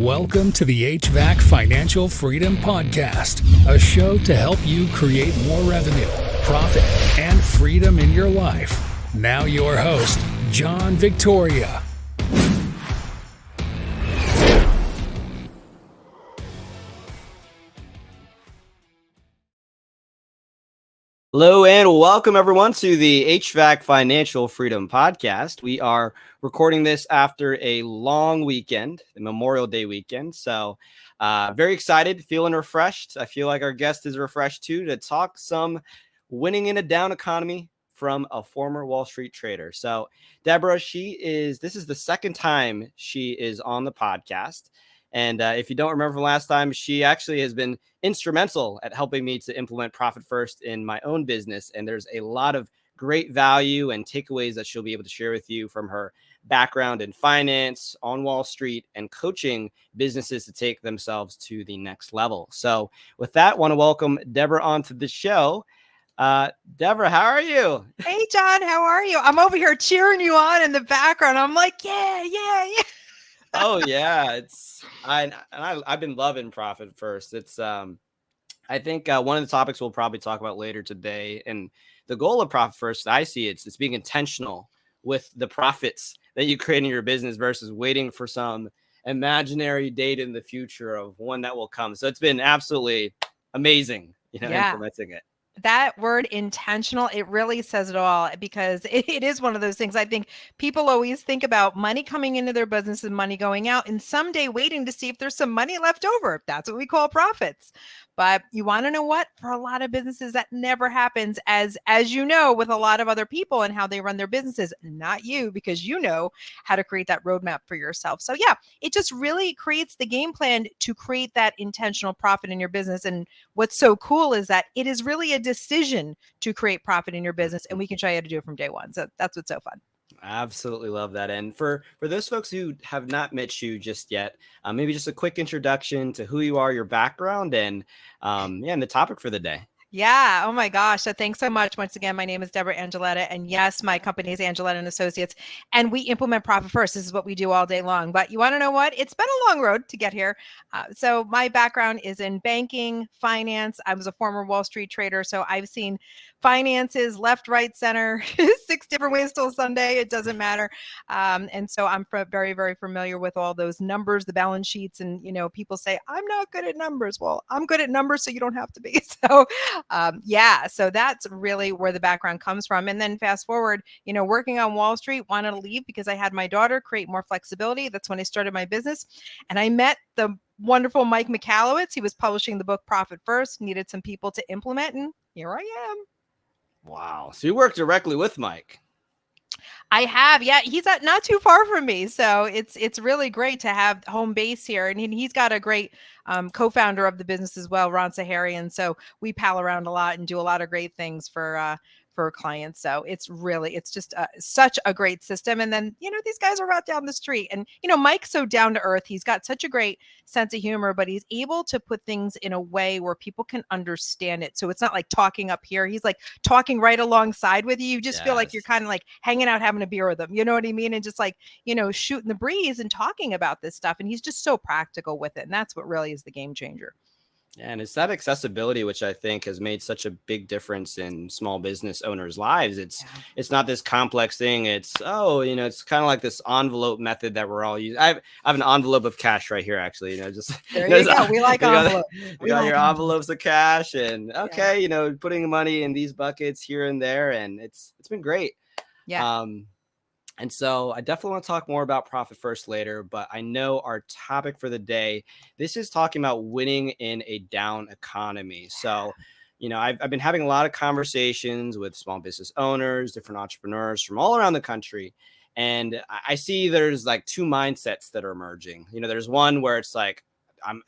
Welcome to the HVAC Financial Freedom Podcast, a show to help you create more revenue, profit, and freedom in your life. Now your host, John Victoria. Hello and welcome everyone to the HVAC Financial Freedom Podcast. We are recording this after a long weekend, the Memorial Day weekend. So very excited, feeling refreshed. I feel like our guest is refreshed too, to talk some winning in a down economy from a former Wall Street trader. So Debra, this is the second time she is on the podcast. And if you don't remember from last time, she actually has been instrumental at helping me to implement Profit First in my own business. And there's a lot of great value and takeaways that she'll be able to share with you from her background in finance, on Wall Street, and coaching businesses to take themselves to the next level. So with that, I want to welcome Debra onto the show. Debra, how are you? Hey, John, how are you? I'm over here cheering you on in the background. I'm like, yeah. Oh yeah, I've been loving Profit First. It's I think one of the topics we'll probably talk about later today, and the goal of Profit First, I see it's being intentional with the profits that you create in your business versus waiting for some imaginary date in the future of one that will come. So it's been absolutely amazing, implementing it. That word intentional, it really says it all, because it is one of those things. I think people always think about money coming into their business and money going out, and someday waiting to see if there's some money left over. That's what we call profits. But you want to know what? For a lot of businesses, that never happens, as you know, with a lot of other people and how they run their businesses. Not you, because you know how to create that roadmap for yourself. So yeah, it just really creates the game plan to create that intentional profit in your business. And what's so cool is that it is really a decision to create profit in your business, and we can show you how to do it from day one. So that's what's so fun. Absolutely love that. And for those folks who have not met you just yet, maybe just a quick introduction to who you are, your background, and and the topic for the day. Yeah. Oh my gosh. So thanks so much. Once again, my name is Debra Angilletta, and yes, my company is Angilletta and Associates, and we implement Profit First. This is what we do all day long. But you want to know what? It's been a long road to get here. So my background is in banking, finance. I was a former Wall Street trader, so I've seen finances left, right, center, 6 different ways till Sunday. It doesn't matter. And so I'm very, very familiar with all those numbers, the balance sheets, and people say I'm not good at numbers. Well, I'm good at numbers, so you don't have to be. So so that's really where the background comes from. And then fast forward, working on Wall Street, wanted to leave because I had my daughter, create more flexibility. That's when I started my business. And I met the wonderful Mike Michalowicz. He was publishing the book Profit First, needed some people to implement, and here I am. Wow. So you work directly with Mike. I have. Yeah. He's not too far from me. So it's really great to have home base here. And he's got a great co-founder of the business as well, Ron Saharian. So we pal around a lot and do a lot of great things for clients. So it's just such a great system. And then, these guys are right down the street, and, Mike's so down to earth. He's got such a great sense of humor, but he's able to put things in a way where people can understand it. So it's not like talking up here. He's like talking right alongside with you. You just feel like you're kind of like hanging out, having a beer with him. You know what I mean? And just like, shooting the breeze and talking about this stuff. And he's just so practical with it. And that's what really is the game changer. And it's that accessibility, which I think has made such a big difference in small business owners' lives. It's not this complex thing. It's it's kind of like this envelope method that we're all using. I have an envelope of cash right here, actually. Just there you go. We like envelopes. You got your envelopes of cash, and putting money in these buckets here and there, and it's been great. Yeah. And so I definitely want to talk more about Profit First later, but I know our topic for the day, this is talking about winning in a down economy. So, I've been having a lot of conversations with small business owners, different entrepreneurs from all around the country. And I see there's like 2 mindsets that are emerging. There's one where it's like, I'm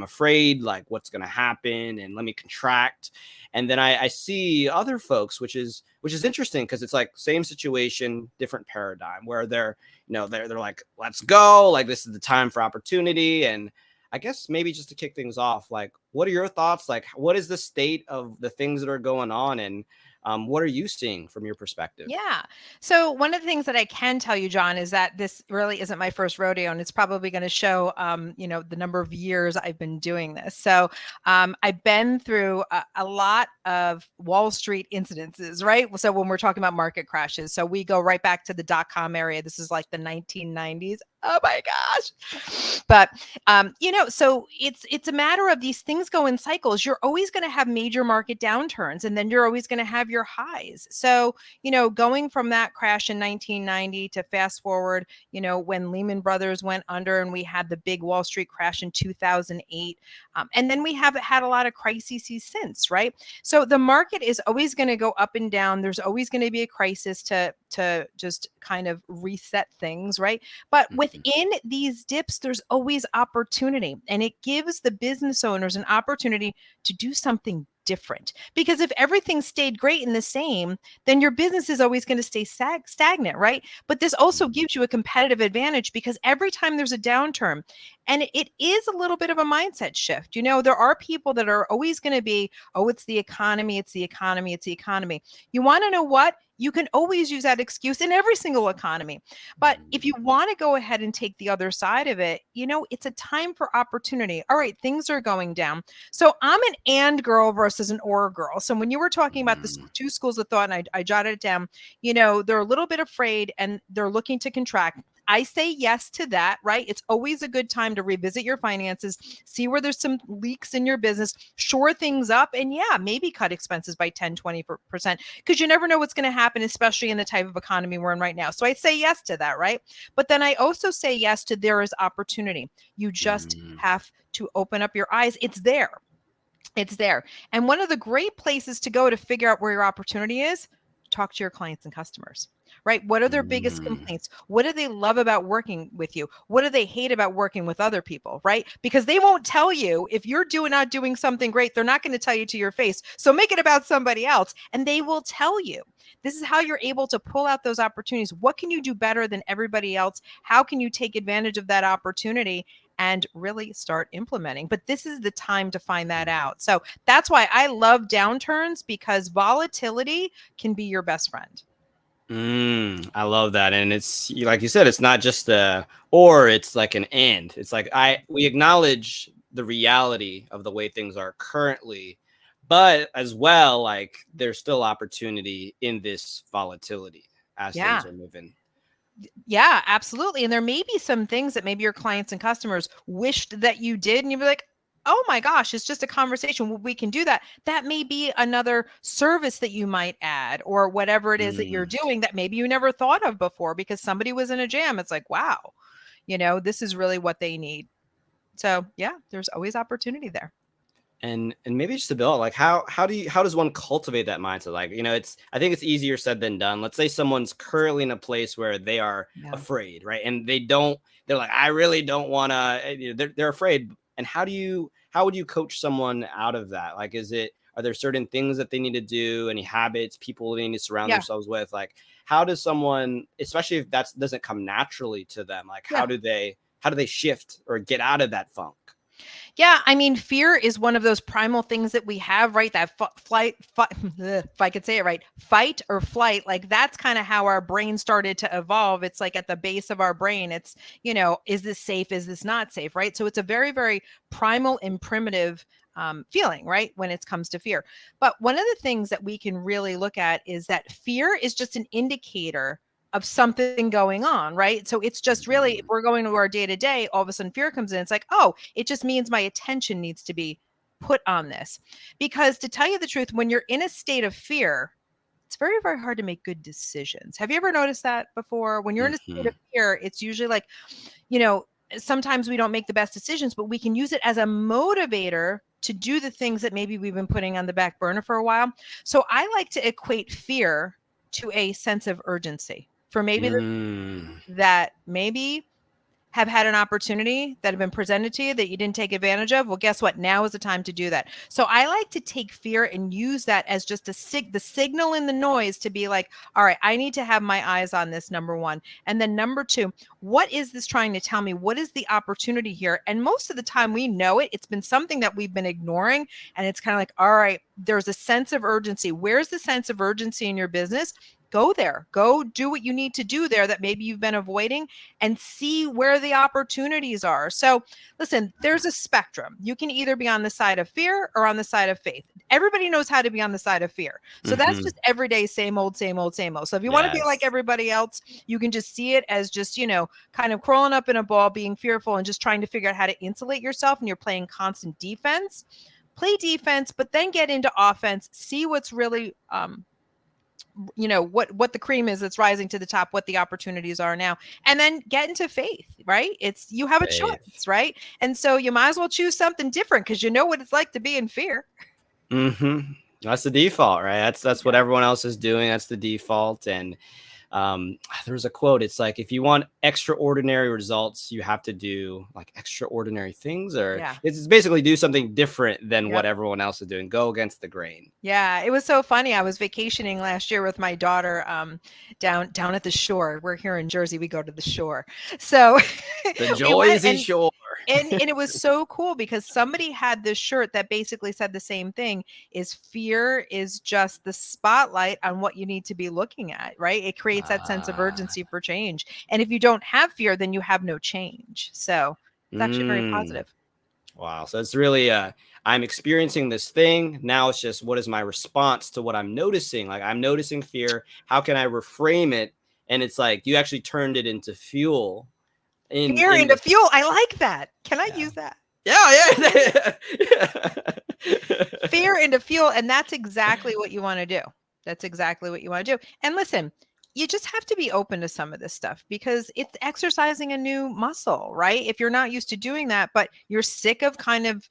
afraid, like what's going to happen, and let me contract. And then I see other folks, which is interesting, because it's like same situation, different paradigm, where they're like, let's go, like this is the time for opportunity. And I guess maybe just to kick things off, like, what are your thoughts? Like, what is the state of the things that are going on? And What are you seeing from your perspective? Yeah. So one of the things that I can tell you, John, is that this really isn't my first rodeo, and it's probably going to show, the number of years I've been doing this. So I've been through a lot of Wall Street incidences, right? So when we're talking about market crashes, so we go right back to the dot-com area. This is like the 1990s. Oh my gosh. But so it's a matter of these things go in cycles. You're always going to have major market downturns, and then you're always going to have your highs. So going from that crash in 1990 to fast forward, when Lehman Brothers went under and we had the big Wall Street crash in 2008. And then we have had a lot of crises since, right? So the market is always going to go up and down. There's always going to be a crisis to just kind of reset things, right? But within these dips, there's always opportunity, and it gives the business owners an opportunity to do something different. Because if everything stayed great and the same, then your business is always going to stay stagnant, right? But this also gives you a competitive advantage, because every time there's a downturn, and it is a little bit of a mindset shift. There are people that are always going to be, oh, it's the economy, it's the economy, it's the economy. You want to know what? You can always use that excuse in every single economy. But if you want to go ahead and take the other side of it, it's a time for opportunity. All right, things are going down. So I'm an and girl versus an or girl. So when you were talking about the two schools of thought, and I jotted it down, they're a little bit afraid and they're looking to contract. I say yes to that, right? It's always a good time to revisit your finances, see where there's some leaks in your business, shore things up, and maybe cut expenses by 10, 20%, because you never know what's going to happen, especially in the type of economy we're in right now. So I say yes to that, right? But then I also say yes to there is opportunity. You just have to open up your eyes. It's there. It's there. And one of the great places to go to figure out where your opportunity is, talk to your clients and customers. Right? What are their biggest complaints? What do they love about working with you? What do they hate about working with other people? Right? Because they won't tell you if you're not doing something great. They're not going to tell you to your face. So make it about somebody else, and they will tell you. This is how you're able to pull out those opportunities. What can you do better than everybody else? How can you take advantage of that opportunity and really start implementing? But this is the time to find that out. So that's why I love downturns, because volatility can be your best friend. I love that. And it's like you said, it's not just or it's like an and. It's like we acknowledge the reality of the way things are currently, but as well, like there's still opportunity in this volatility as things are moving. Yeah, absolutely. And there may be some things that maybe your clients and customers wished that you did, and you'd be like, oh my gosh, it's just a conversation. We can do that. That may be another service that you might add, or whatever it is that you're doing that maybe you never thought of before because somebody was in a jam. It's like, wow, this is really what they need. So yeah, there's always opportunity there. And maybe just to build, like how does one cultivate that mindset? Like, I think it's easier said than done. Let's say someone's currently in a place where they are afraid, right? And they're like, I really don't want to, they're afraid. And how would you coach someone out of that? Like, are there certain things that they need to do? Any habits, people they need to surround themselves with? Like, how does someone, especially if that doesn't come naturally to them, like how do they shift or get out of that funk? Yeah, I mean, fear is one of those primal things that we have, right? That if I could say it right, fight or flight. Like that's kind of how our brain started to evolve. It's like at the base of our brain. It's, is this safe? Is this not safe? Right? So it's a very, very primal and primitive feeling, right? When it comes to fear. But one of the things that we can really look at is that fear is just an indicator of something going on, right? So it's just really, if we're going to our day to day, all of a sudden fear comes in. It's like, oh, it just means my attention needs to be put on this. Because to tell you the truth, when you're in a state of fear, it's very, very hard to make good decisions. Have you ever noticed that before? When you're in a state of fear, it's usually like, sometimes we don't make the best decisions, but we can use it as a motivator to do the things that maybe we've been putting on the back burner for a while. So I like to equate fear to a sense of urgency. For maybe that maybe have had an opportunity that have been presented to you that you didn't take advantage of? Well, guess what? Now is the time to do that. So I like to take fear and use that as just the signal in the noise to be like, all right, I need to have my eyes on this, number one. And then number two, what is this trying to tell me? What is the opportunity here? And most of the time we know it. It's been something that we've been ignoring. And it's kind of like, all right, there's a sense of urgency. Where's the sense of urgency in your business? Go there, go do what you need to do there that maybe you've been avoiding, and see where the opportunities are. So listen, there's a spectrum. You can either be on the side of fear or on the side of faith. Everybody knows how to be on the side of fear. So that's just everyday, same old, same old, same old. So if you want to be like everybody else, you can just see it as just, kind of crawling up in a ball, being fearful and just trying to figure out how to insulate yourself, and you're playing constant defense. Play defense, but then get into offense, see what's really, what the cream is that's rising to the top, what the opportunities are now, and then get into faith, right? You have a choice, right? And so you might as well choose something different, because you know what it's like to be in fear. That's the default, right? That's what everyone else is doing. That's the default. And there was a quote. It's like, if you want extraordinary results, you have to do like extraordinary things, or it's basically do something different than what everyone else is doing. Go against the grain. Yeah. It was so funny. I was vacationing last year with my daughter down at the shore. We're here in Jersey. We go to the shore. So the Jersey Shore. And it was so cool, because somebody had this shirt that basically said the same thing: is fear is just the spotlight on what you need to be looking at, right? It creates that sense of urgency for change. And if you don't have fear, then you have no change. So it's actually very positive. Wow. So it's really, I'm experiencing this thing. Now it's just, what is my response to what I'm noticing? Like, I'm noticing fear. How can I reframe it? And it's like, you actually turned it into fuel. Fear into fuel. I like that. Can I use that? Yeah. Fear into fuel. And that's exactly what you want to do. That's exactly what you want to do. And listen, you just have to be open to some of this stuff, because it's exercising a new muscle, right? If you're not used to doing that, but you're sick of kind of,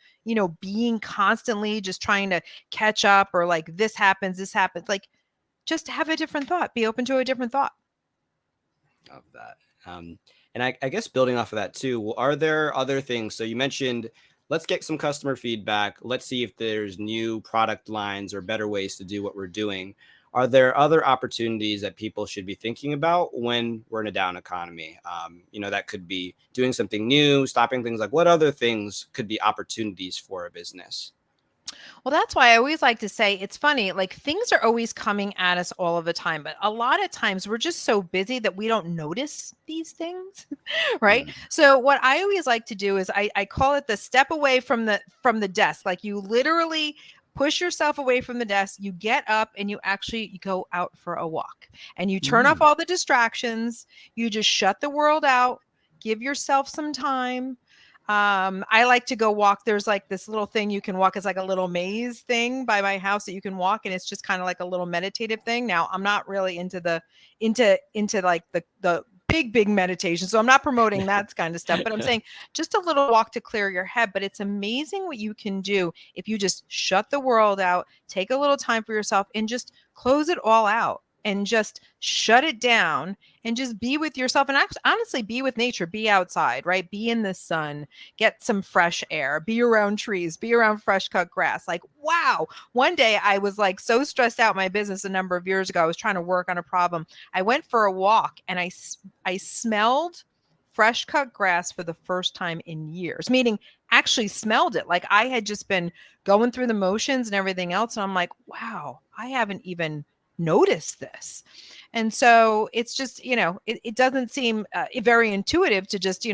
being constantly just trying to catch up, or like this happens, like just have a different thought, be open to a different thought. Love that. And I guess building off of that too, are there other things? So you mentioned, let's get some customer feedback. Let's see if there's new product lines or better ways to do what we're doing. Are there other opportunities that people should be thinking about when we're in a down economy? That could be doing something new, stopping things. Like, what other things could be opportunities for a business? Well, that's why I always like to say, it's funny, like things are always coming at us all of the time, but a lot of times we're just so busy that we don't notice these things, right? So what I always like to do is I call it the step away from the desk. Like, you literally push yourself away from the desk, you get up and you go out for a walk, and you turn off all the distractions. You just shut the world out, give yourself some time. I like to go walk. There's like this little thing you can walk. It's like a little maze thing by my house that you can walk, and it's just kind of like a little meditative thing. Now, I'm not really into like the big meditation, so I'm not promoting that kind of stuff, but I'm saying just a little walk to clear your head. But it's amazing what you can do if you just shut the world out, take a little time for yourself, and just close it all out. And just shut it down and just be with yourself, and honestly be with nature, be outside, right? Be in the sun, get some fresh air, be around trees, be around fresh cut grass. Like, wow. One day I was like so stressed out in my business a number of years ago. I was trying to work on a problem. I went for a walk and I smelled fresh cut grass for the first time in years, meaning actually smelled it. Like I had just been going through the motions and everything else. And I'm like, wow, I haven't even notice this. And so it's just, it doesn't seem very intuitive to just,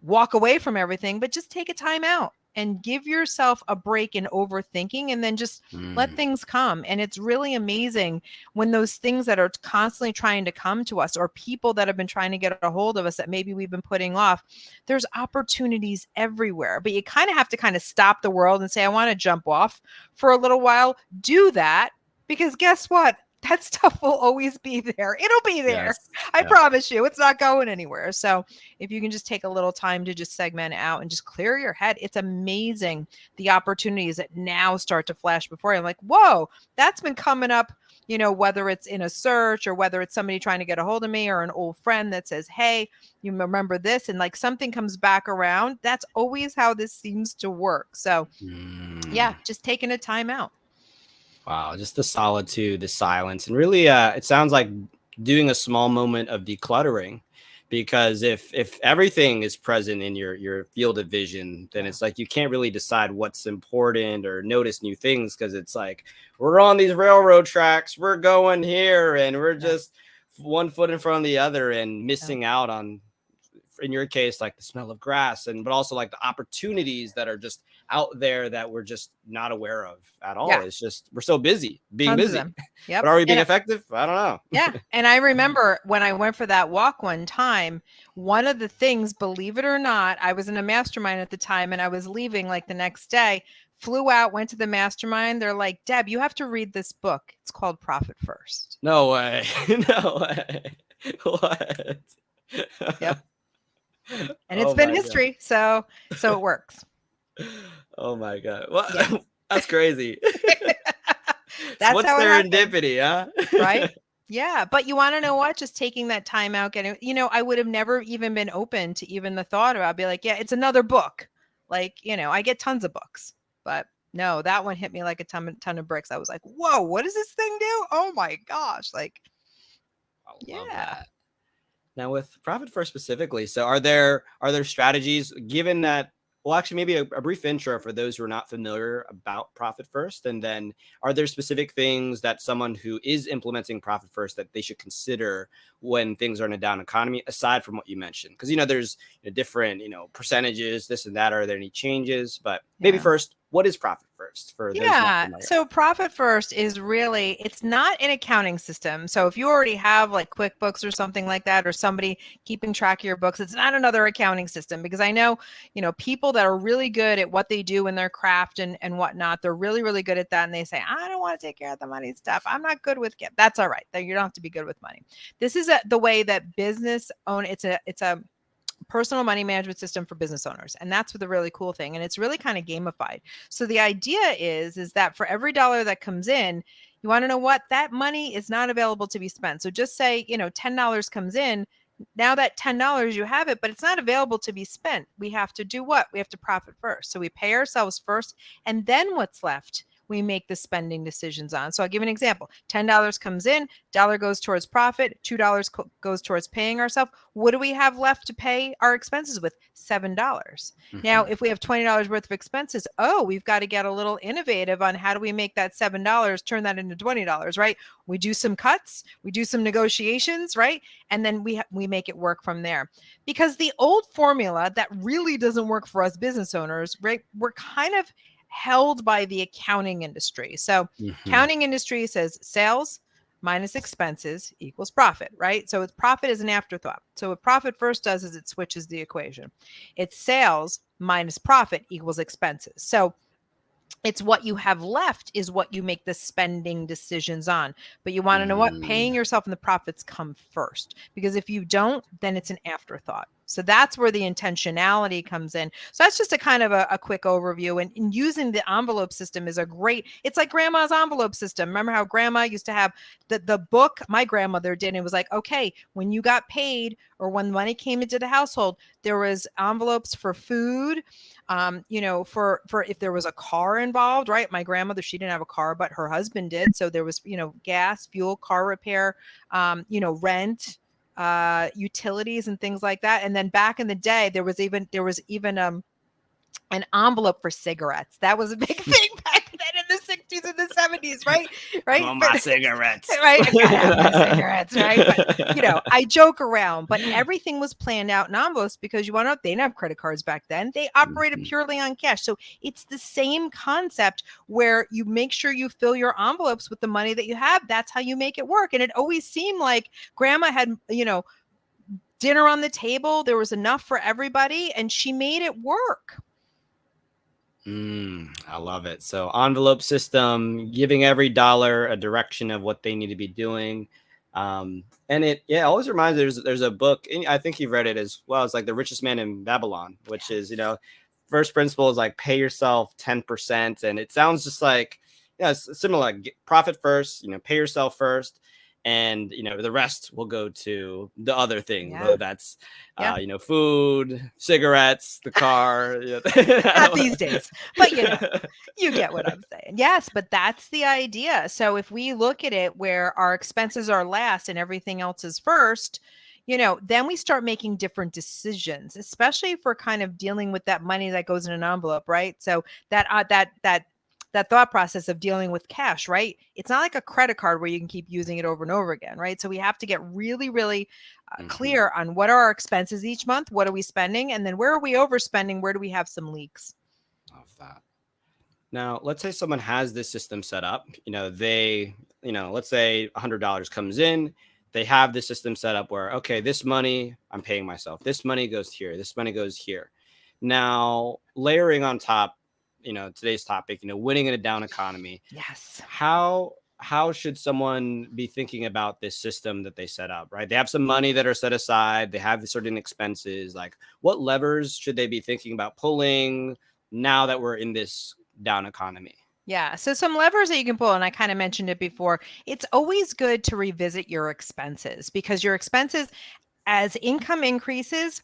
walk away from everything, but just take a time out and give yourself a break in overthinking, and then just let things come. And it's really amazing when those things that are constantly trying to come to us, or people that have been trying to get a hold of us that maybe we've been putting off, there's opportunities everywhere. But you kind of have to stop the world and say, I want to jump off for a little while. Do that. Because guess what? That stuff will always be there. It'll be there. Yes. I promise you, it's not going anywhere. So if you can just take a little time to just segment it out and just clear your head, it's amazing the opportunities that now start to flash before you. I'm like, whoa, that's been coming up whether it's in a search or whether it's somebody trying to get a hold of me or an old friend that says, hey, you remember this, and like something comes back around. That's always how this seems to work. So yeah, just taking a time out. Wow, just the solitude, the silence, and really, it sounds like doing a small moment of decluttering, because if everything is present in your field of vision, then it's like you can't really decide what's important or notice new things, because it's like we're on these railroad tracks, we're going here, and we're just one foot in front of the other and missing out on, in your case, like the smell of grass, but also like the opportunities that are just out there that we're just not aware of at all. It's just, we're so busy being busy. Yep. But are we being effective? I don't know. Yeah. And I remember when I went for that walk one time, one of the things, believe it or not, I was in a mastermind at the time and I was leaving like the next day, flew out, went to the mastermind. They're like, Deb, you have to read this book. It's called Profit First. No way. No way. What? Yep. And it's been history. God. So it works. Oh my God. Well, yeah. That's crazy. That's what's serendipity, huh? Right? Yeah. But you want to know what? Just taking that time out, getting, I would have never even been open to even the thought about, be like, yeah, it's another book. Like, I get tons of books, but no, that one hit me like a ton of bricks. I was like, whoa, what does this thing do? Oh my gosh. Like, I love that. Now with Profit First specifically, so are there strategies, given that, well, actually maybe a brief intro for those who are not familiar about Profit First, and then are there specific things that someone who is implementing Profit First that they should consider when things are in a down economy, aside from what you mentioned? Because, there's different, percentages, this and that. Are there any changes? But maybe first, what is Profit First for those not familiar? So Profit First is really, it's not an accounting system. So if you already have like QuickBooks or something like that, or somebody keeping track of your books, it's not another accounting system, because I know, people that are really good at what they do in their craft and whatnot, they're really, really good at that. And they say, I don't want to take care of the money stuff. I'm not good with it. That's all right. You don't have to be good with money. This is the way that business own. It's a personal money management system for business owners. And that's the really cool thing. And it's really kind of gamified. So the idea is that for every dollar that comes in, you want to know what? That money is not available to be spent. So just say, $10 comes in. Now that $10, you have it, but it's not available to be spent. We have to do what? We have to profit first. So we pay ourselves first, and then what's left, we make the spending decisions on. So I'll give an example. $10 comes in, $1 goes towards profit, $2 goes towards paying ourselves. What do we have left to pay our expenses with? $7. Mm-hmm. Now, if we have $20 worth of expenses, we've got to get a little innovative on how do we make that $7 turn that into $20, right? We do some cuts, we do some negotiations, right? And then we make it work from there. Because the old formula that really doesn't work for us business owners, right? We're kind of held by the accounting industry. So accounting industry says sales minus expenses equals profit, right? So profit is an afterthought. So what Profit First does is it switches the equation. It's sales minus profit equals expenses. So it's what you have left is what you make the spending decisions on. But you want to know what? Paying yourself and the profits come first. Because if you don't, then it's an afterthought. So that's where the intentionality comes in. So that's just a kind of a quick overview. And using the envelope system is it's like grandma's envelope system. Remember how grandma used to have the book? My grandmother did. And it was like, okay, when you got paid or when money came into the household, there was envelopes for food, for if there was a car involved, right? My grandmother, she didn't have a car, but her husband did. So there was, gas, fuel, car repair, rent, utilities and things like that. And then back in the day, there was even an envelope for cigarettes. That was a big thing back then in the 60s and the 70s, right? My cigarettes. Right? I gotta have my cigarettes, right? But, I joke around, but everything was planned out in envelopes because they didn't have credit cards back then. They operated purely on cash. So it's the same concept where you make sure you fill your envelopes with the money that you have. That's how you make it work. And it always seemed like grandma had, dinner on the table. There was enough for everybody and she made it work. I love it. So envelope system, giving every dollar a direction of what they need to be doing. And it always reminds me, there's a book, and I think you've read it as well. It's like The Richest Man in Babylon, which is, first principle is like pay yourself 10%. And it sounds just like, yeah, it's similar, like profit first, pay yourself first. And, the rest will go to the other things, Yeah. whether that's, Yeah. food, cigarettes, the car. Not these days, but you get what I'm saying. Yes, but that's the idea. So if we look at it where our expenses are last and everything else is first, then we start making different decisions, especially if we're kind of dealing with that money that goes in an envelope, right? So that thought process of dealing with cash, right? It's not like a credit card where you can keep using it over and over again, right? So we have to get really, really clear on what are our expenses each month, what are we spending, and then where are we overspending, where do we have some leaks. Love that. Now, let's say someone has this system set up. Let's say $100 comes in. They have this system set up where, okay, this money I'm paying myself. This money goes here. This money goes here. Now, layering on top, today's topic, winning in a down economy. Yes. How should someone be thinking about this system that they set up, right? They have some money that are set aside. They have certain expenses. Like, what levers should they be thinking about pulling now that we're in this down economy? Yeah. So some levers that you can pull, and I kind of mentioned it before, it's always good to revisit your expenses because your expenses, as income increases,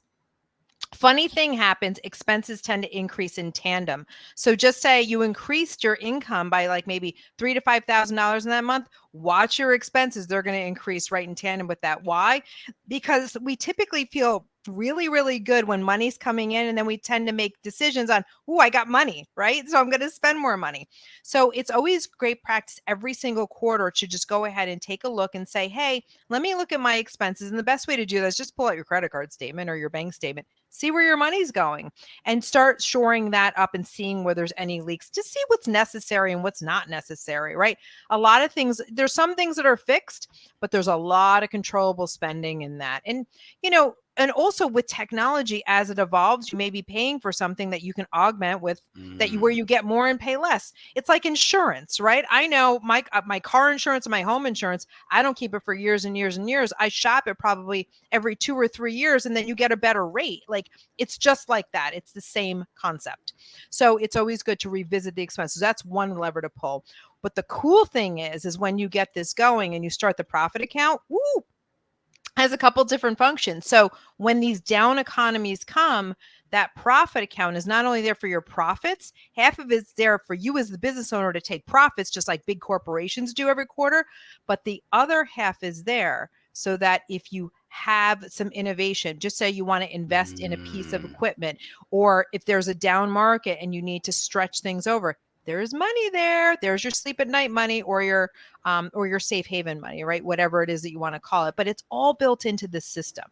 funny thing happens, expenses tend to increase in tandem. So just say you increased your income by like maybe $3,000 to $5,000 in that month. Watch your expenses. They're going to increase right in tandem with that. Why? Because we typically feel really, really good when money's coming in, and then we tend to make decisions on, I got money, right? So I'm going to spend more money. So it's always great practice every single quarter to just go ahead and take a look and say, hey, let me look at my expenses. And the best way to do that is just pull out your credit card statement or your bank statement, see where your money's going, and start shoring that up and seeing where there's any leaks to see what's necessary and what's not necessary, right? A lot of things, there's some things that are fixed, but there's a lot of controllable spending in that. And also with technology, as it evolves, you may be paying for something that you can augment with where you get more and pay less. It's like insurance, right? I know my car insurance and my home insurance, I don't keep it for years and years and years. I shop it probably every 2 or 3 years, and then you get a better rate. Like, it's just like that. It's the same concept. So it's always good to revisit the expenses. That's one lever to pull. But the cool thing is when you get this going and you start the profit account, has a couple different functions. So when these down economies come, that profit account is not only there for your profits, half of it's there for you as the business owner to take profits, just like big corporations do every quarter, but the other half is there so that if you have some innovation, just say you want to invest in a piece of equipment, or if there's a down market and you need to stretch things over, there's money there. There's your sleep at night money, or your safe haven money, right? Whatever it is that you want to call it, but it's all built into the system.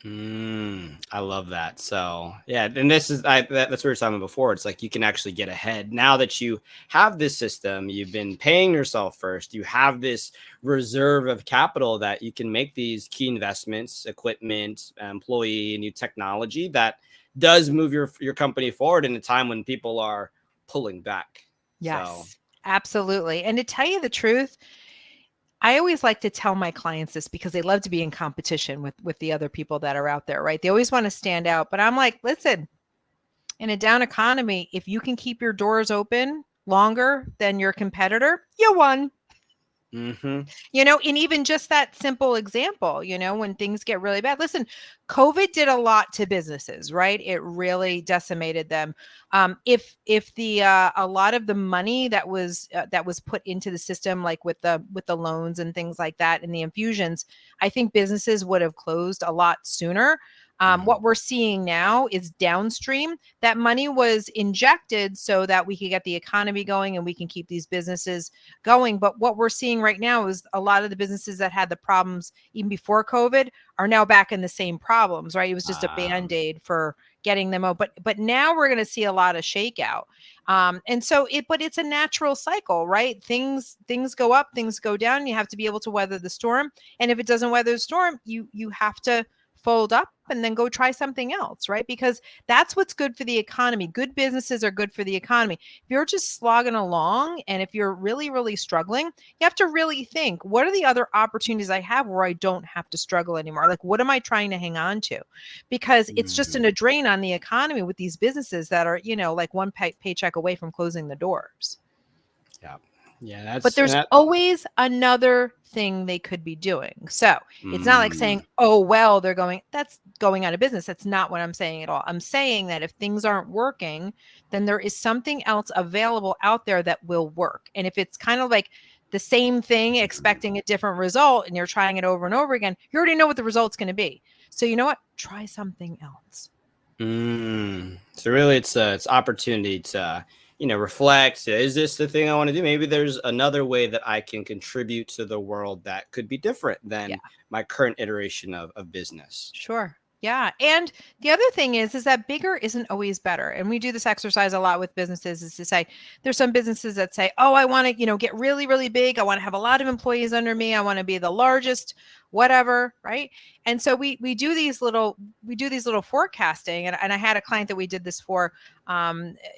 I love that. So yeah, and this is that's what we were talking about before. It's like you can actually get ahead now that you have this system. You've been paying yourself first. You have this reserve of capital that you can make these key investments, equipment, employee, new technology that does move your company forward in a time when people are pulling back. Yes, absolutely. And to tell you the truth, I always like to tell my clients this because they love to be in competition with the other people that are out there, right? They always want to stand out. But I'm like, listen, in a down economy, if you can keep your doors open longer than your competitor, you won. And even just that simple example, when things get really bad, listen, COVID did a lot to businesses, right? It really decimated them. If a lot of the money that was put into the system, like with the loans and things like that and the infusions, I think businesses would have closed a lot sooner. What we're seeing now is downstream. That money was injected so that we could get the economy going and we can keep these businesses going. But what we're seeing right now is a lot of the businesses that had the problems even before COVID are now back in the same problems, right? It was just a Band-Aid for getting them out. But now we're going to see a lot of shakeout. But it's a natural cycle, right? Things go up, things go down. You have to be able to weather the storm. And if it doesn't weather the storm, you have to fold up and then go try something else, right? Because that's what's good for the economy. Good businesses are good for the economy. If you're just slogging along and if you're really, really struggling, you have to really think, what are the other opportunities I have where I don't have to struggle anymore? Like, what am I trying to hang on to? Because it's just a drain on the economy with these businesses that are, like one paycheck away from closing the doors. Yeah. Yeah, But there's always another thing they could be doing. So it's not like saying, oh, well, that's going out of business. That's not what I'm saying at all. I'm saying that if things aren't working, then there is something else available out there that will work. And if it's kind of like the same thing, expecting a different result, and you're trying it over and over again, you already know what the result's going to be. So you know what? Try something else. So really it's opportunity to, reflect. Is this the thing I want to do? Maybe there's another way that I can contribute to the world that could be different than my current iteration of business. Sure. Yeah. And the other thing is that bigger isn't always better. And we do this exercise a lot with businesses, is to say, there's some businesses that say, oh, I want to, get really, really big. I want to have a lot of employees under me. I want to be the largest, whatever. Right. And so we do these little forecasting. And I had a client that we did this for.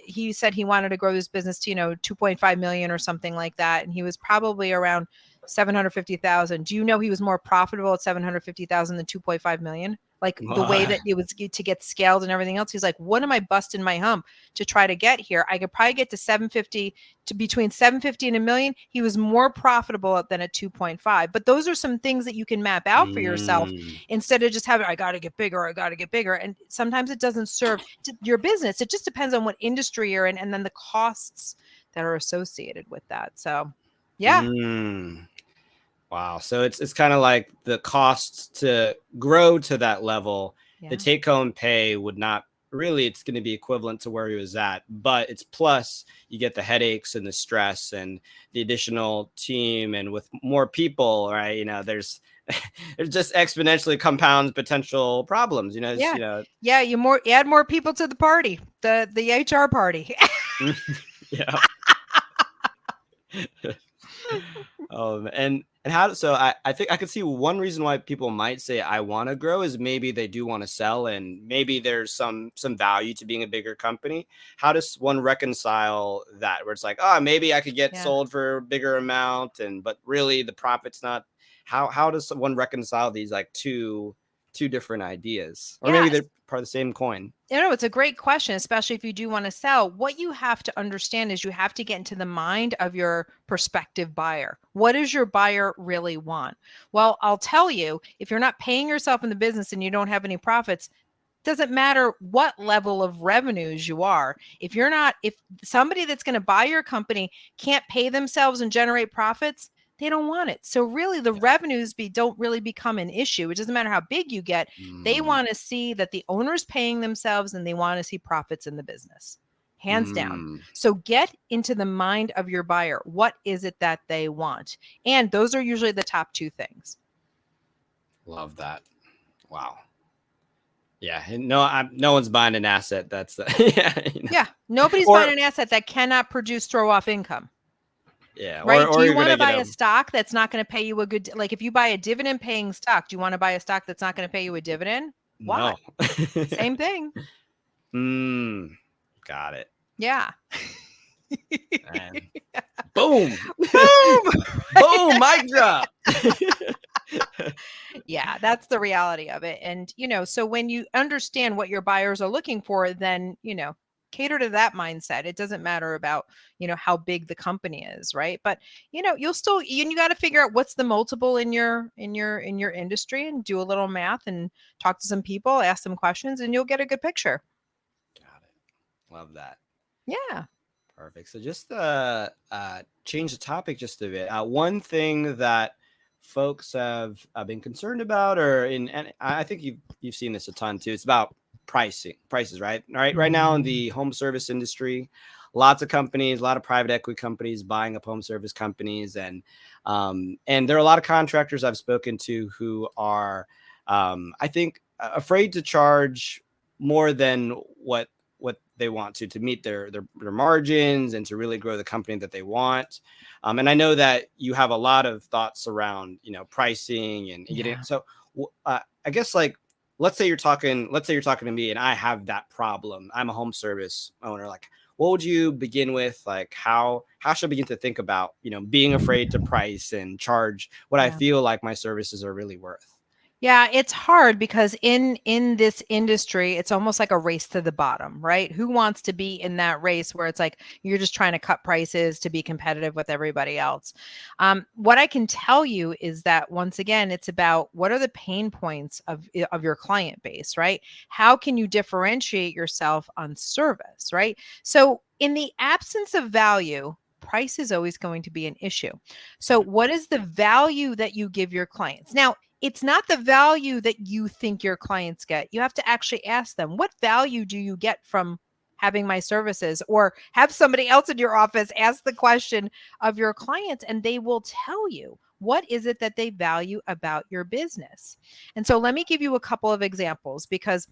He said he wanted to grow his business to, 2.5 million or something like that. And he was probably around 750,000. Do you know he was more profitable at 750,000 than 2.5 million? Like the way that it was to get scaled and everything else. He's like, what am I busting my hump to try to get here? I could probably get to 750 to between 750 and a million. He was more profitable than a 2.5. But those are some things that you can map out for yourself instead of just having, I got to get bigger. And sometimes it doesn't serve your business. It just depends on what industry you're in and then the costs that are associated with that. So, yeah. Wow. So it's kind of like the costs to grow to that level. The take home pay would not really, it's going to be equivalent to where he was at, but it's plus you get the headaches and the stress and the additional team, and with more people, right? There's just exponentially compounds potential problems, you add more people to the party, the HR party. Yeah. And how, so I think I could see one reason why people might say I want to grow is maybe they do want to sell, and maybe there's some value to being a bigger company. How does one reconcile that, where it's like, oh, maybe I could get sold for a bigger amount, but really the profit's not? How does one reconcile these like two different ideas, or maybe they're part of the same coin? It's a great question, especially if you do want to sell. What you have to understand is you have to get into the mind of your prospective buyer. What does your buyer really want? Well, I'll tell you, if you're not paying yourself in the business and you don't have any profits, doesn't matter what level of revenues you are. If somebody that's going to buy your company can't pay themselves and generate profits, they don't want it. So really the revenues don't really become an issue. It doesn't matter how big you get. They want to see that the owner's paying themselves and they want to see profits in the business, hands down. So get into the mind of your buyer. What is it that they want? And those are usually the top two things. Love that. Wow. Yeah. No one's buying an asset. That's Nobody's buying an asset that cannot throw off income. Yeah. Right. Do you want to buy a stock that's not going to pay you a good, like if you buy a dividend paying stock, do you want to buy a stock that's not going to pay you a dividend? Why? No. Same thing. Got it. Yeah. Boom. Boom. Mic drop. Yeah, that's the reality of it. And, so when you understand what your buyers are looking for, then, cater to that mindset. It doesn't matter about, how big the company is, right? But, you'll still, you got to figure out what's the multiple in your industry, and do a little math and talk to some people, ask some questions, and you'll get a good picture. Got it. Love that. Yeah. Perfect. So just change the topic just a bit. One thing that folks have been concerned about, and I think you've seen this a ton too, it's about prices, right? Right now in the home service industry, lots of companies, a lot of private equity companies buying up home service companies, and there are a lot of contractors I've spoken to who are, I think, afraid to charge more than what they want to meet their margins and to really grow the company that they want. And I know that you have a lot of thoughts around, pricing and getting. So I guess, like, let's say you're talking to me and I have that problem. I'm a home service owner. Like, what would you begin with? Like, how should I begin to think about, being afraid to price and charge what I feel like my services are really worth? Yeah, it's hard because in this industry, it's almost like a race to the bottom, right? Who wants to be in that race where it's like you're just trying to cut prices to be competitive with everybody else? What I can tell you is that once again, it's about what are the pain points of your client base, right? How can you differentiate yourself on service, right? So in the absence of value, price is always going to be an issue. So what is the value that you give your clients? Now, it's not the value that you think your clients get. You have to actually ask them, what value do you get from having my services? Or have somebody else in your office ask the question of your clients, and they will tell you what is it that they value about your business. And so let me give you a couple of examples, because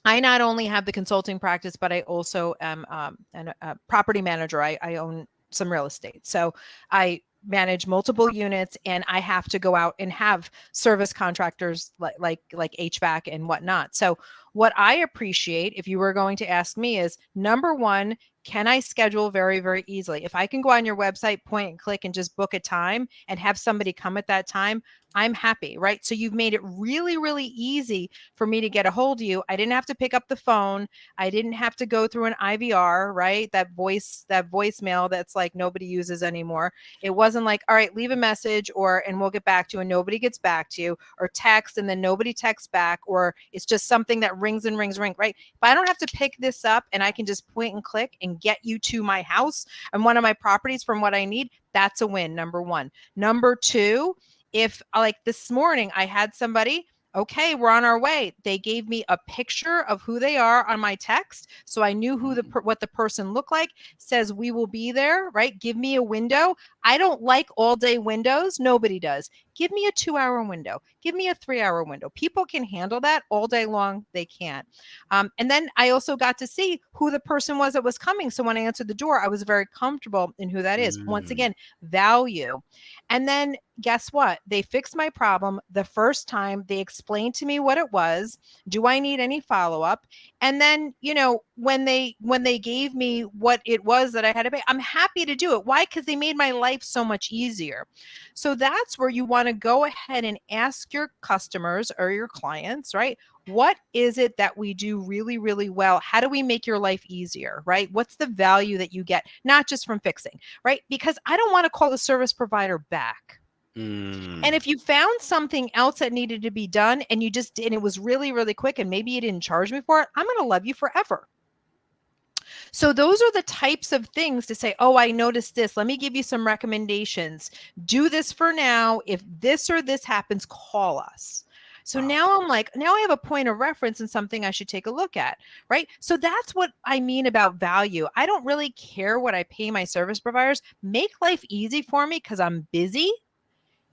I not only have the consulting practice, but I also am a property manager. I own some real estate. So I manage multiple units, and I have to go out and have service contractors like HVAC and whatnot. So what I appreciate, if you were going to ask me, is number one, can I schedule very, very easily? If I can go on your website, point and click, and just book a time and have somebody come at that time, I'm happy, right? So you've made it really, really easy for me to get a hold of you. I didn't have to pick up the phone. I didn't have to go through an IVR, right? That voicemail that's like nobody uses anymore. It wasn't like, all right, leave a message and we'll get back to you, and nobody gets back to you, or text and then nobody texts back, or it's just something that rings and rings, right? If I don't have to pick this up and I can just point and click and get you to my house and one of my properties from what I need, that's a win, number one. Number two, if like this morning I had somebody, okay, we're on our way. They gave me a picture of who they are on my text, so I knew what the person looked like. Says we will be there, right? Give me a window. I don't like all day windows. Nobody does. Give me a 2-hour window. Give me a 3-hour window. People can handle that all day long. They can't. And then I also got to see who the person was that was coming. So when I answered the door, I was very comfortable in who that is. Once again, value. And then guess what? They fixed my problem the first time. They explained to me what it was. Do I need any follow-up? And then, when they gave me what it was that I had to pay, I'm happy to do it. Why? Because they made my life so much easier. So that's where you want to go ahead and ask your customers or your clients, right? What is it that we do really, really well? How do we make your life easier, right? What's the value that you get, not just from fixing, right? Because I don't want to call the service provider back. And if you found something else that needed to be done and it was really, really quick, and maybe you didn't charge me for it, I'm going to love you forever. So those are the types of things to say, oh, I noticed this. Let me give you some recommendations. Do this for now. If this or this happens, call us. So now I'm like, now I have a point of reference and something I should take a look at, right? So that's what I mean about value. I don't really care what I pay my service providers. Make life easy for me because I'm busy.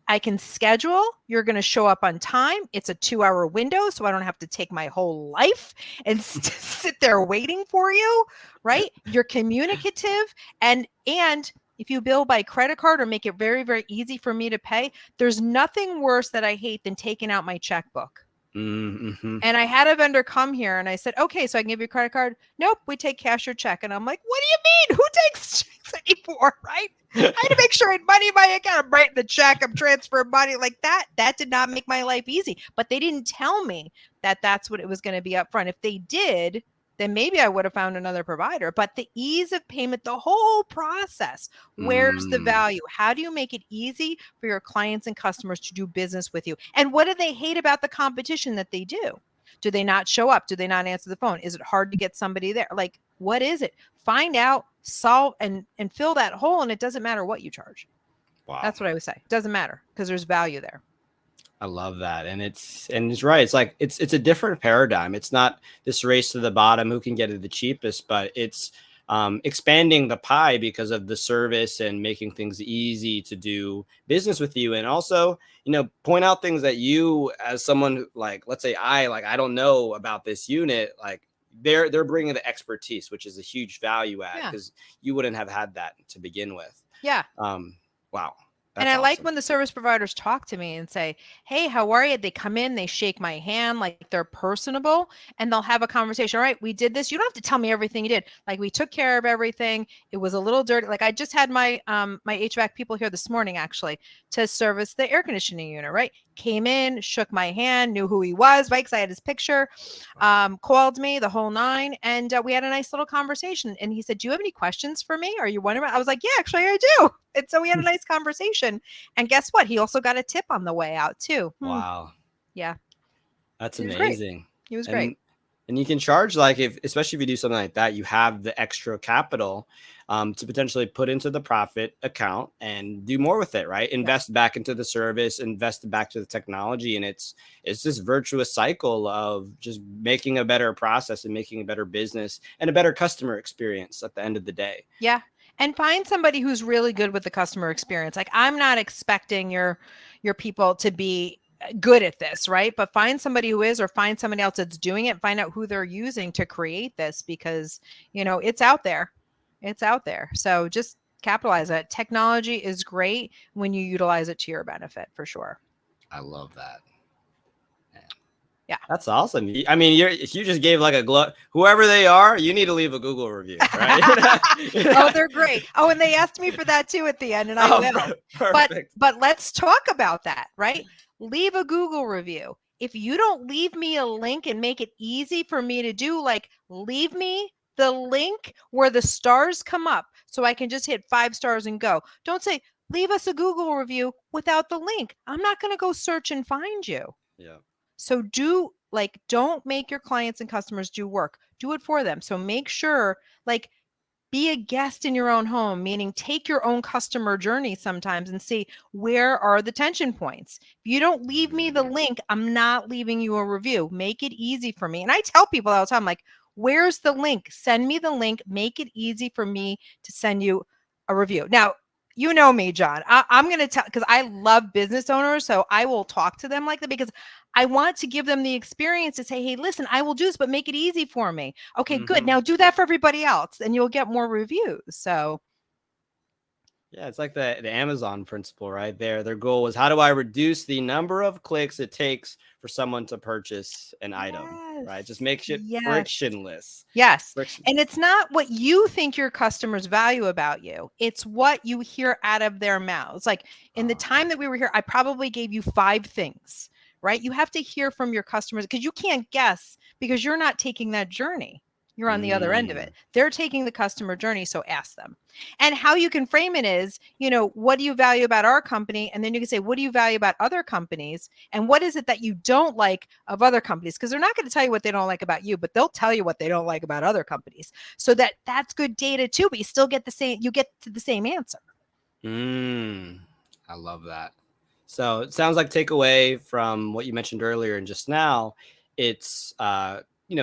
I can schedule. You're going to show up on time. It's a 2-hour window, so I don't have to take my whole life and sit there waiting for you, right? You're communicative, and if you bill by credit card or make it very, very easy for me to pay, there's nothing worse that I hate than taking out my checkbook. Mm-hmm. And I had a vendor come here and I said, okay, so I can give you a credit card. Nope, we take cash or check. And I'm like, what do you mean? Who takes checks anymore, right? I had to make sure I had money in my account. I'm writing the check. I'm transferring money like that. That did not make my life easy. But they didn't tell me that that's what it was going to be up front. If they did, then maybe I would have found another provider. But the ease of payment, the whole process, where's the value? How do you make it easy for your clients and customers to do business with you? And what do they hate about the competition that they do? Do they not show up? Do they not answer the phone? Is it hard to get somebody there? Like, what is it? Find out, solve, and fill that hole. And it doesn't matter what you charge. Wow. That's what I would say. It doesn't matter because there's value there. I love that. And it's right. It's like, it's a different paradigm. It's not this race to the bottom, who can get it the cheapest, but it's expanding the pie because of the service and making things easy to do business with you. And also, point out things that you, as someone like, let's say I don't know about this unit, like they're bringing the expertise, which is a huge value add because you wouldn't have had that to begin with. Yeah. Wow. And I like when the service providers talk to me and say, hey, how are you? They come in, they shake my hand, like they're personable, and they'll have a conversation. All right, we did this. You don't have to tell me everything you did. Like, we took care of everything. It was a little dirty. Like, I just had my HVAC people here this morning, actually, to service the air conditioning unit, right? came in, shook my hand, knew who he was, right? Because I had his picture, called me, the whole nine. And we had a nice little conversation. And he said, do you have any questions for me? Are you wondering? I was like, yeah, actually, I do. And so we had a nice conversation. And guess what? He also got a tip on the way out, too. Wow. Yeah. That's He was great. amazing. He was great. And you can charge, like, especially if you do something like that, you have the extra capital to potentially put into the profit account and do more with it, right? Invest back into the service, invest back to the technology. And it's this virtuous cycle of just making a better process and making a better business and a better customer experience at the end of the day. Yeah. And find somebody who's really good with the customer experience. Like, I'm not expecting your people to be good at this, right? But find somebody who is, or find somebody else that's doing it, find out who they're using to create this, because, it's out there. It's out there. So just capitalize it. Technology is great when you utilize it to your benefit, for sure. I love that. Yeah. That's awesome. I mean, if you just gave like whoever they are, you need to leave a Google review, right? Oh, they're great. Oh, and they asked me for that too at the end, and I will. Perfect. But let's talk about that, right? Leave a Google review. If you don't leave me a link and make it easy for me to do, like, leave me the link where the stars come up so I can just hit 5 stars and go. Don't say, leave us a Google review without the link. I'm not going to go search and find you. Yeah. So don't make your clients and customers do work. Do it for them. So make sure, like, be a guest in your own home, meaning take your own customer journey sometimes and see, where are the tension points? If you don't leave me the link, I'm not leaving you a review. Make it easy for me. And I tell people all the time, like, where's the link? Send me the link. Make it easy for me to send you a review. Now, you know me, John. I'm going to tell, because I love business owners. So I will talk to them like that, because I want to give them the experience to say, hey, listen, I will do this, but make it easy for me. Okay, good. Now do that for everybody else and you'll get more reviews. So. Yeah, it's like the Amazon principle, right? Their goal was, how do I reduce the number of clicks it takes for someone to purchase an item, right? Just make it frictionless. Yes. And it's not what you think your customers value about you. It's what you hear out of their mouths. Like, in the time that we were here, I probably gave you 5 things, right? You have to hear from your customers, because you can't guess, because you're not taking that journey. You're on the other end of it. They're taking the customer journey. So ask them. And how you can frame it is, what do you value about our company? And then you can say, what do you value about other companies? And what is it that you don't like of other companies? Because they're not going to tell you what they don't like about you, but they'll tell you what they don't like about other companies. So that's good data too, but you still get you get to the same answer. I love that. So it sounds like takeaway from what you mentioned earlier and just now, it's,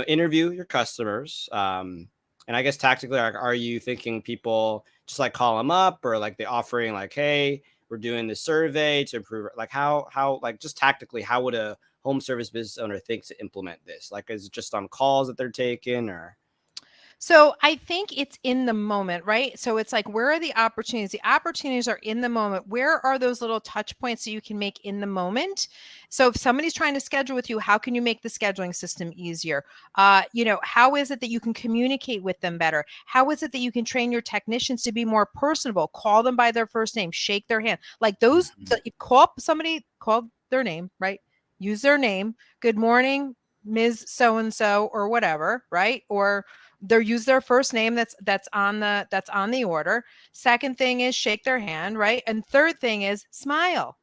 interview your customers. And I guess tactically, are you thinking people just like call them up, or like they offering like, hey, we're doing this survey to improve, like how, like, just tactically, how would a home service business owner think to implement this? Like, is it just on calls that they're taking, or? So I think it's in the moment, right? So it's like, where are the opportunities? The opportunities are in the moment. Where are those little touch points that you can make in the moment? So if somebody's trying to schedule with you, how can you make the scheduling system easier? How is it that you can communicate with them better? How is it that you can train your technicians to be more personable? Call them by their first name, shake their hand. Like those, call their name, right? Use their name. Good morning, Ms. So-and-so, or whatever, right? Or use their first name that's on the order. Second thing is shake their hand, right? And third thing is smile.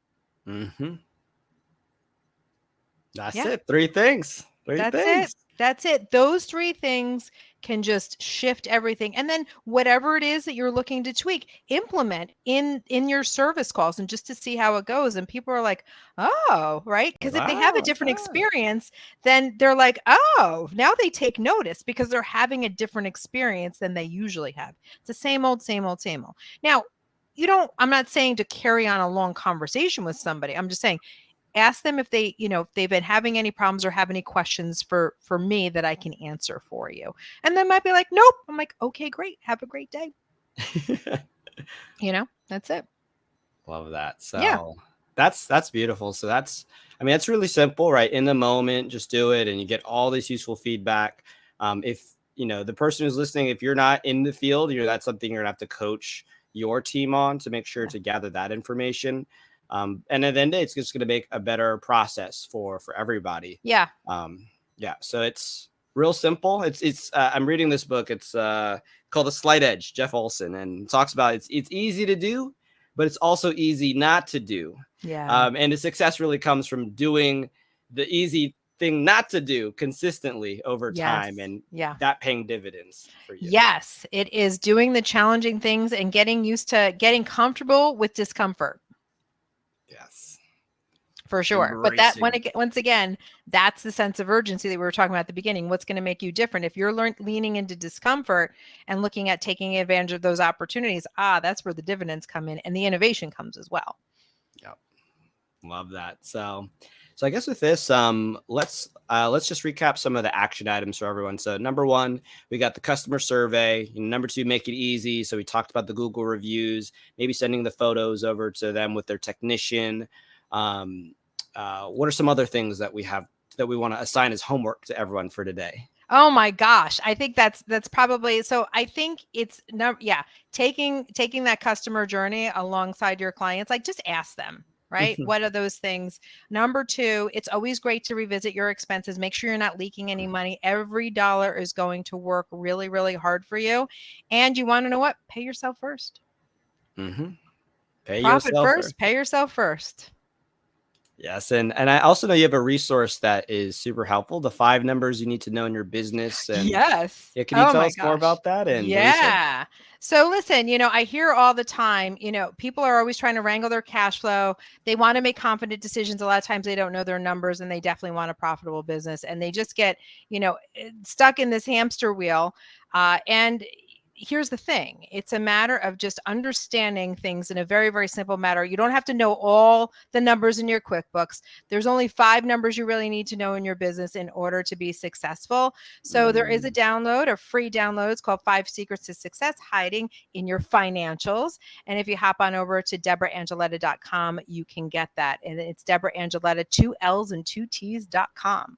That's it. 3 things. That's it. Those 3 things can just shift everything. And then whatever it is that you're looking to tweak, implement in your service calls, and just to see how it goes. And people are like, oh, right. Because if they have a different experience, then they're like, oh, now they take notice, because they're having a different experience than they usually have. It's the same old. Now, I'm not saying to carry on a long conversation with somebody. I'm just saying, ask them if they, if they've been having any problems or have any questions for me that I can answer for you. And they might be like, nope. I'm like, okay, great. Have a great day. That's it. Love that. So that's beautiful. So that's really simple, right? In the moment, just do it, and you get all this useful feedback. If, the person who's listening, if you're not in the field, that's something you're gonna have to coach your team on to make sure to gather that information. And at the end of the day, it's just going to make a better process for everybody. Yeah. Yeah. So it's real simple. I'm reading this book. It's called The Slight Edge, Jeff Olson, and it talks about it's easy to do, but it's also easy not to do. Yeah. And the success really comes from doing the easy thing not to do consistently over time, and that paying dividends for you. Yes, it is doing the challenging things and getting used to getting comfortable with discomfort. Yes. For sure. But that once again, that's the sense of urgency that we were talking about at the beginning. What's going to make you different? If you're leaning into discomfort and looking at taking advantage of those opportunities, that's where the dividends come in and the innovation comes as well. Yep. Love that. So I guess with this, let's just recap some of the action items for everyone. So number 1, we got the customer survey. Number 2, make it easy. So we talked about the Google reviews, maybe sending the photos over to them with their technician. What are some other things that we have that we want to assign as homework to everyone for today? Oh my gosh. I think that's probably, so I think it's taking that customer journey alongside your clients, like just ask them, right? What are those things? Number 2, it's always great to revisit your expenses. Make sure you're not leaking any money. Every dollar is going to work really, really hard for you. And you want to know what? Pay yourself first. Pay Profit yourself first. Pay yourself first. Yes. And I also know you have a resource that is super helpful. The 5 numbers you need to know in your business. And yes. Yeah, can you tell us more about that? And So listen, I hear all the time, people are always trying to wrangle their cash flow. They want to make confident decisions. A lot of times they don't know their numbers, and they definitely want a profitable business, and they just get, stuck in this hamster wheel. And here's the thing. It's a matter of just understanding things in a very, very simple matter. You don't have to know all the numbers in your QuickBooks. There's only 5 numbers you really need to know in your business in order to be successful. So there is a free download. It's called 5 Secrets to Success Hiding in Your Financials. And if you hop on over to DebraAngilletta.com, you can get that. And it's Debra Angilletta, 2 L's and 2 T's.com.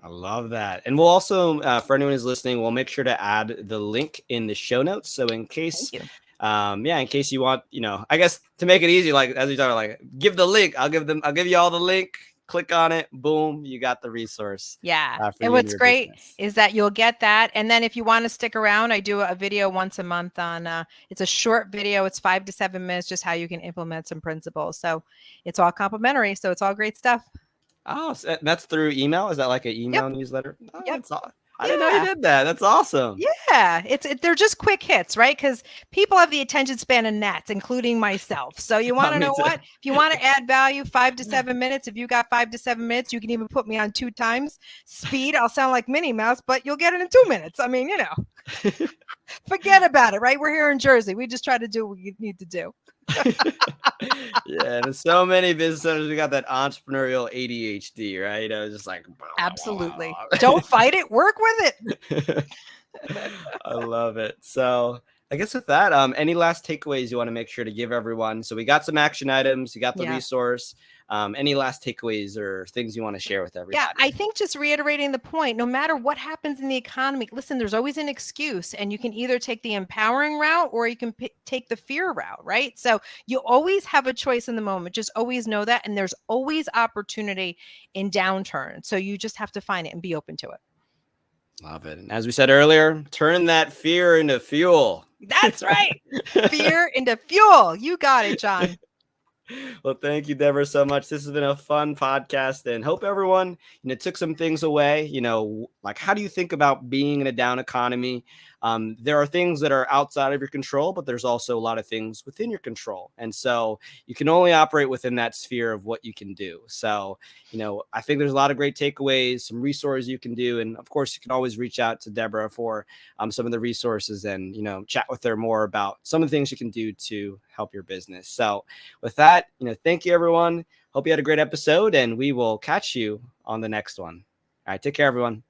I love that. And we'll also, for anyone who's listening, we'll make sure to add the link in the show notes. So in case, in case you want, I guess to make it easy, like as we talk, like give the link, I'll give you all the link, click on it, boom, you got the resource. Yeah. And what's great is that you'll get that. And then if you want to stick around, I do a video once a month on, it's a short video. It's 5 to 7 minutes, just how you can implement some principles. So it's all complimentary. So it's all great stuff. Oh, so that's through email? Is that like an email newsletter? Oh, yep. I didn't know you did that. That's awesome. Yeah, they're just quick hits, right? Because people have the attention span of gnats, including myself. So you want to know what? If you want to add value, 5 to 7 minutes. If you got 5 to 7 minutes, you can even put me on 2 times speed. I'll sound like Minnie Mouse, but you'll get it in 2 minutes. I mean, forget about it, right? We're here in Jersey. We just try to do what we need to do. Yeah, and so many business owners, we got that entrepreneurial ADHD, right? I was just like, absolutely. Don't fight it, work with it. I love it. So I guess with that, any last takeaways you want to make sure to give everyone? So we got some action items, you got the resource. Any last takeaways or things you want to share with everybody? Yeah, I think just reiterating the point, no matter what happens in the economy, listen, there's always an excuse, and you can either take the empowering route or you can take the fear route, right? So you always have a choice in the moment. Just always know that. And there's always opportunity in downturn. So you just have to find it and be open to it. Love it. And as we said earlier, turn that fear into fuel. That's right. Fear into fuel. You got it, John. Well, thank you, Debra, so much. This has been a fun podcast, and hope everyone, took some things away. Like, how do you think about being in a down economy? There are things that are outside of your control, but there's also a lot of things within your control. And so you can only operate within that sphere of what you can do. So, I think there's a lot of great takeaways, some resources you can do. And of course, you can always reach out to Debra for some of the resources and, chat with her more about some of the things you can do to help your business. So with that, thank you, everyone. Hope you had a great episode, and we will catch you on the next one. All right. Take care, everyone.